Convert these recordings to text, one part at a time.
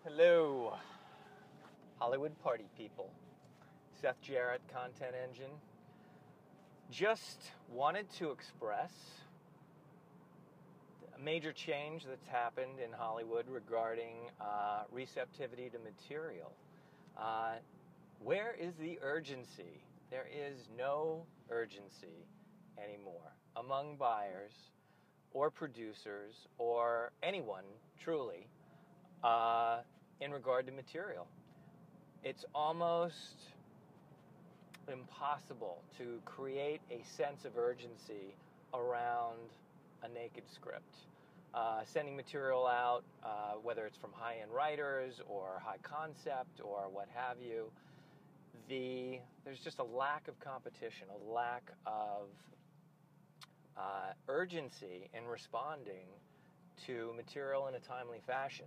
Hello, Hollywood party people. Seth, Jaret, Content Engine. Just wanted to express a major change that's happened in Hollywood regarding receptivity to material. Where is the urgency? There is no urgency anymore among buyers or producers or anyone truly in regard to material. It's almost impossible to create a sense of urgency around a naked script. Sending material out, whether it's from high-end writers or high concept or what have you, there's just a lack of competition, a lack of urgency in responding to material in a timely fashion.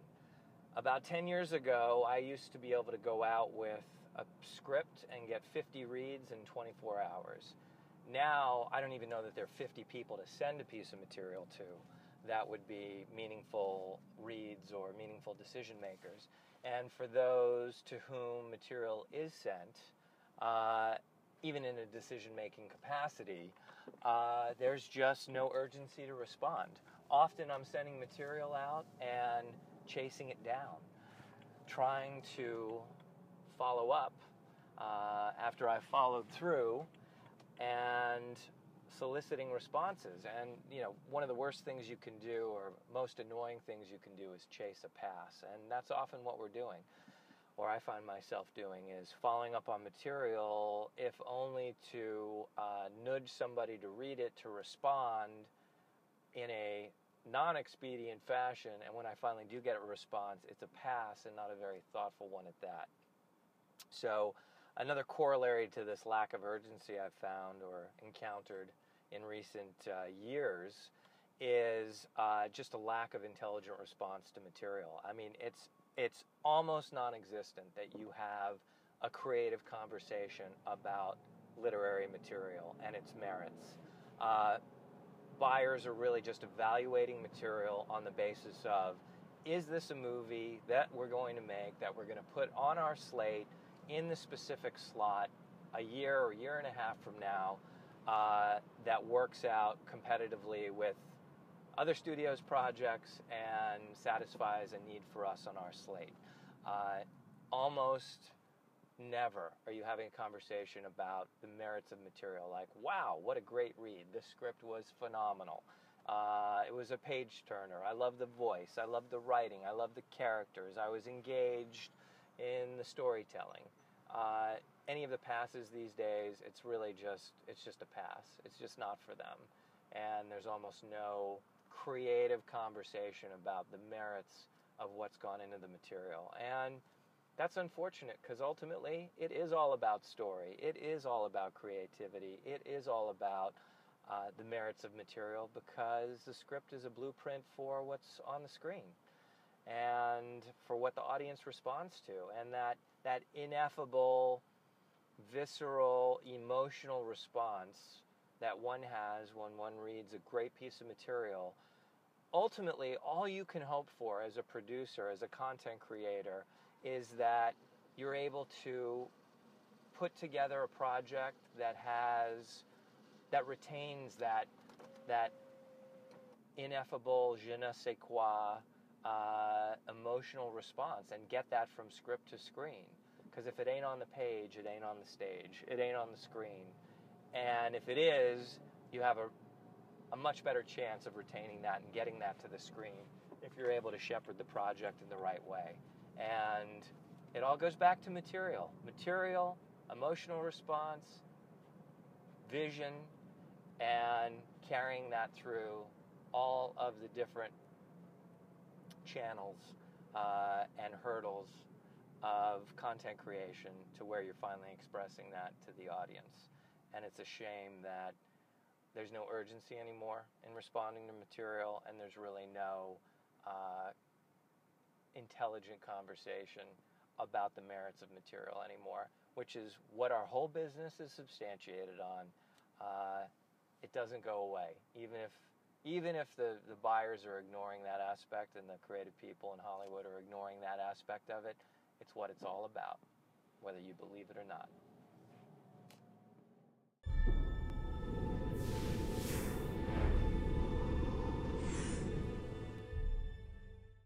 About 10 years ago, I used to be able to go out with a script and get 50 reads in 24 hours. Now, I don't even know that there are 50 people to send a piece of material to that would be meaningful reads or meaningful decision makers. And for those to whom material is sent, even in a decision-making capacity, there's just no urgency to respond. Often I'm sending material out and chasing it down, trying to follow up after I've followed through and soliciting responses. And, one of the worst things you can do, or most annoying things you can do, is chase a pass. And that's often what we're doing, or I find myself doing, is following up on material, if only to nudge somebody to read it, to respond in a non-expedient fashion, and when I finally do get a response, it's a pass and not a very thoughtful one at that. So another corollary to this lack of urgency I've found or encountered in recent years is just a lack of intelligent response to material. I mean, it's almost non-existent that you have a creative conversation about literary material and its merits. Buyers are really just evaluating material on the basis of, is this a movie that we're going to make, that we're going to put on our slate in the specific slot a year or year and a half from now, that works out competitively with other studios' projects and satisfies a need for us on our slate. Almost never are you having a conversation about the merits of material, like, wow, what a great read. This script was phenomenal. It was a page turner. I love the voice. I love the writing. I love the characters. I was engaged in the storytelling. Any of the passes these days, it's just a pass. It's just not for them. And there's almost no creative conversation about the merits of what's gone into the material. And that's unfortunate, because ultimately it is all about story. It is all about creativity. It is all about the merits of material, because the script is a blueprint for what's on the screen and for what the audience responds to. And that ineffable, visceral, emotional response that one has when one reads a great piece of material, ultimately all you can hope for as a producer, as a content creator, is that you're able to put together a project that retains that ineffable je ne sais quoi emotional response, and get that from script to screen. Because if it ain't on the page, it ain't on the stage, it ain't on the screen. And if it is, you have a much better chance of retaining that and getting that to the screen if you're able to shepherd the project in the right way. And it all goes back to material, emotional response, vision, and carrying that through all of the different channels and hurdles of content creation to where you're finally expressing that to the audience. And it's a shame that there's no urgency anymore in responding to material, and there's really no intelligent conversation about the merits of material anymore, which is what our whole business is substantiated on. It doesn't go away. Even if even if the buyers are ignoring that aspect and the creative people in Hollywood are ignoring that aspect of it, it's what it's all about, whether you believe it or not.